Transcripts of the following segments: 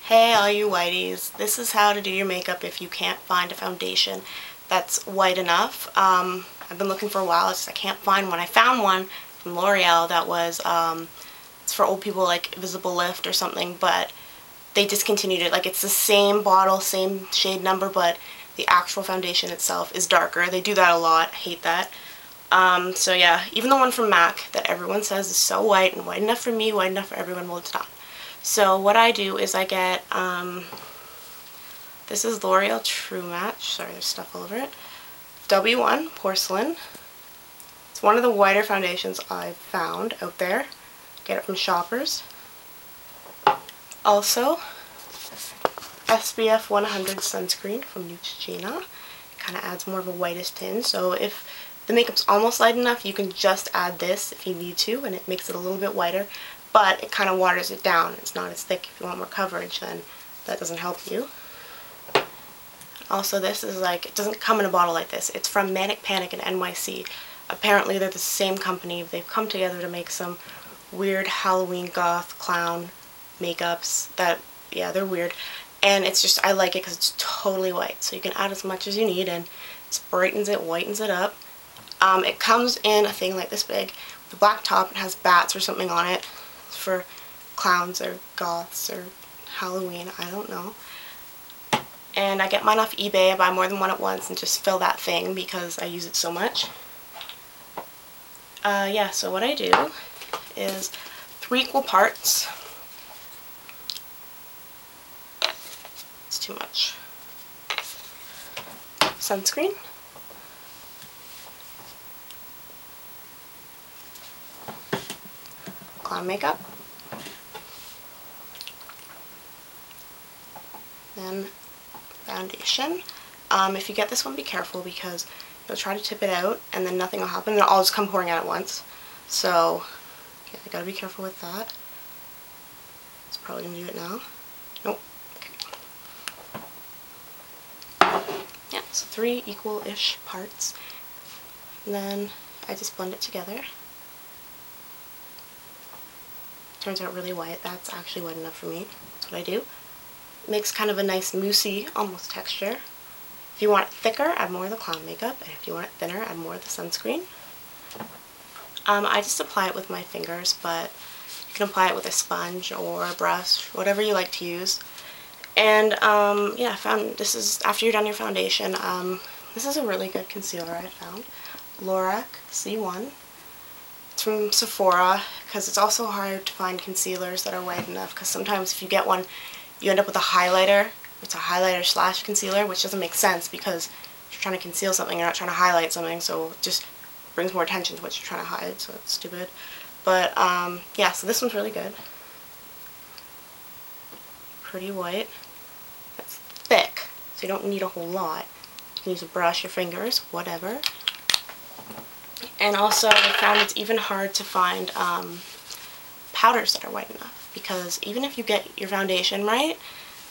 Hey all you whiteys, this is how to do your makeup if you can't find a foundation that's white enough. I've been looking for a while, I can't find one. I found one from L'Oreal that was, it's for old people, like Visible Lift or something, but they discontinued it. Like, it's the same bottle, same shade number, but the actual foundation itself is darker. They do that a lot, I hate that. So yeah, even the one from MAC that everyone says is so white and white enough for me, white enough for everyone, well, it's not. So what I do is I get, this is L'Oreal True Match, sorry there's stuff all over it, W1 Porcelain. It's one of the whiter foundations I've found out there. Get it from Shoppers. Also, SPF 100 sunscreen from Neutrogena. It kind of adds more of a whitish tinge, so if the makeup's almost light enough, you can just add this if you need to, and it makes it a little bit whiter, but it kind of waters it down. It's not as thick. If you want more coverage, then that doesn't help you. Also, this is like, it doesn't come in a bottle like this. It's from Manic Panic and NYC. Apparently they're the same company. They've come together to make some weird Halloween goth clown makeups that, yeah, they're weird. And it's just, I like it because it's totally white. So you can add as much as you need and it brightens it, whitens it up. It comes in a thing like this big with a black top. It has bats or something on it. It's for clowns or goths or Halloween, I don't know. And I get mine off eBay. I buy more than one at once and just fill that thing because I use it so much. Yeah, so what I do is 3 equal parts. It's too much. Sunscreen. Clown makeup. Then foundation. If you get this one, be careful because you'll try to tip it out and then nothing will happen. It'll all just come pouring out at once. So, yeah, you gotta be careful with that. It's probably gonna do it now. Nope. Okay. Yeah, so 3 equal-ish parts. And then I just blend it together. Turns out really white. That's actually white enough for me. That's what I do. Makes kind of a nice moussey almost texture. If you want it thicker, add more of the clown makeup, and if you want it thinner, add more of the sunscreen. I just apply it with my fingers, but you can apply it with a sponge or a brush, whatever you like to use. And yeah, I found this is after you're done your foundation. This is a really good concealer I found, Lorac C1. It's from Sephora because it's also hard to find concealers that are white enough. Because sometimes if you get one, you end up with a highlighter. It's a highlighter slash concealer, which doesn't make sense because you're trying to conceal something, you're not trying to highlight something, so it just brings more attention to what you're trying to hide, so it's stupid. But, yeah, so this one's really good. Pretty white. It's thick, so you don't need a whole lot. You can use a brush, your fingers, whatever. And also, I found it's even hard to find powders that are white enough, because even if you get your foundation right,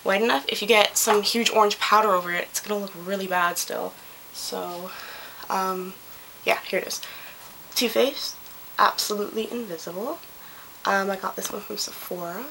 white enough, if you get some huge orange powder over it, it's going to look really bad still. So, yeah, here it is. Too Faced, Absolutely Invisible. I got this one from Sephora,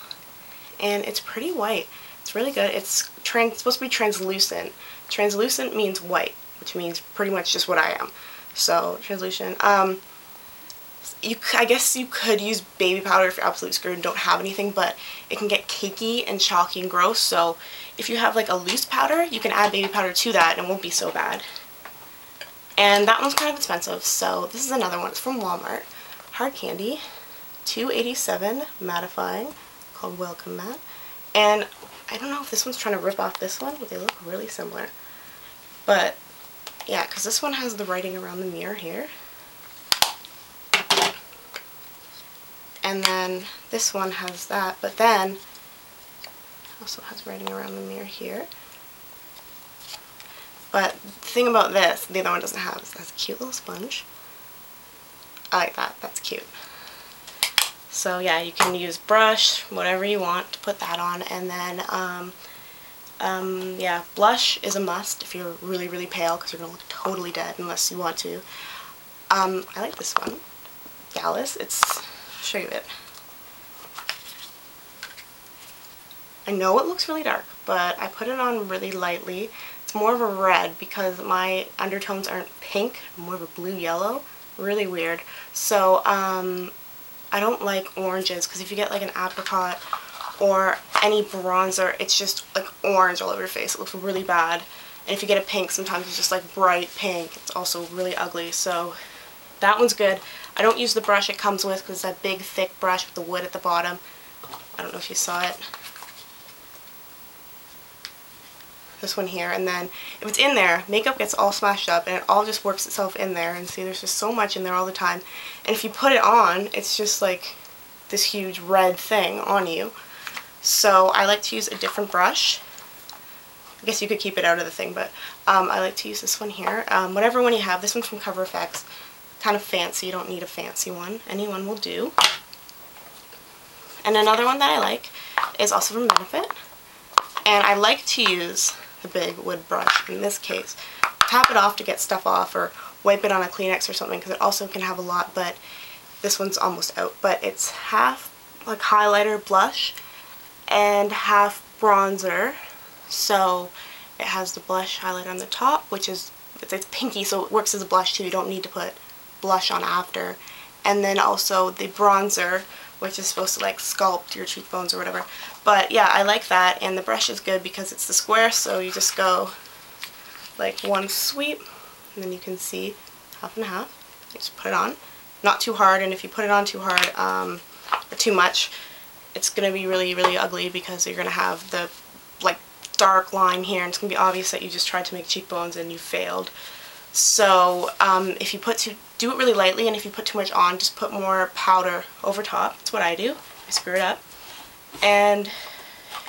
and it's pretty white. It's really good. It's supposed to be translucent. Translucent means white, which means pretty much just what I am. So, translucent. I guess you could use baby powder if you're absolutely screwed and don't have anything, but it can get cakey and chalky and gross, so if you have like a loose powder, you can add baby powder to that and it won't be so bad. And that one's kind of expensive, so this is another one. It's from Walmart. Hard Candy, $2.87, mattifying, called Welcome Matte. And I don't know if this one's trying to rip off this one, but they look really similar. But, yeah, because this one has the writing around the mirror here. And then this one has that, but then also has writing around the mirror here. But the thing about this, the other one doesn't have, is it has a cute little sponge. I like that, that's cute. So yeah, you can use brush, whatever you want to put that on, and then yeah, blush is a must if you're really, really pale, because you're going to look totally dead unless you want to. I like this one, Gallus. I'll show you it. I know it looks really dark, but I put it on really lightly. It's more of a red because my undertones aren't pink, more of a blue-yellow. Really weird. So, I don't like oranges because if you get like an apricot or any bronzer, it's just like orange all over your face. It looks really bad. And if you get a pink, sometimes it's just like bright pink. It's also really ugly. So that one's good. I don't use the brush it comes with because it's that big thick brush with the wood at the bottom. I don't know if you saw it. This one here, and then if it's in there, makeup gets all smashed up and it all just works itself in there, and see, there's just so much in there all the time, and if you put it on, it's just like this huge red thing on you. So I like to use a different brush. I guess you could keep it out of the thing, but I like to use this one here. Whatever one you have. This one's from Cover Effects. Kind of fancy, you don't need a fancy one. Any one will do. And another one that I like is also from Benefit, and I like to use the big wood brush in this case. Tap it off to get stuff off, or wipe it on a Kleenex or something, because it also can have a lot, but this one's almost out. But it's half like highlighter blush and half bronzer. So it has the blush highlighter on the top, which is, it's pinky, so it works as a blush too. You don't need to put blush on after. And then also the bronzer, which is supposed to like sculpt your cheekbones or whatever. But yeah, I like that, and the brush is good because it's the square, so you just go like one sweep, and then you can see half and half. You just put it on. Not too hard, and if you put it on too hard or too much, it's going to be really, really ugly because you're going to have the like dark line here, and it's going to be obvious that you just tried to make cheekbones and you failed. So if you do it really lightly, and if you put too much on, just put more powder over top. That's what I do. I screw it up. And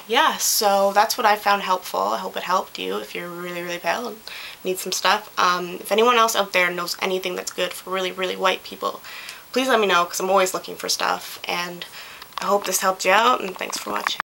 yeah, so that's what I found helpful. I hope it helped you if you're really, really pale and need some stuff. If anyone else out there knows anything that's good for really, really white people, please let me know, because I'm always looking for stuff. And I hope this helped you out, and thanks for watching.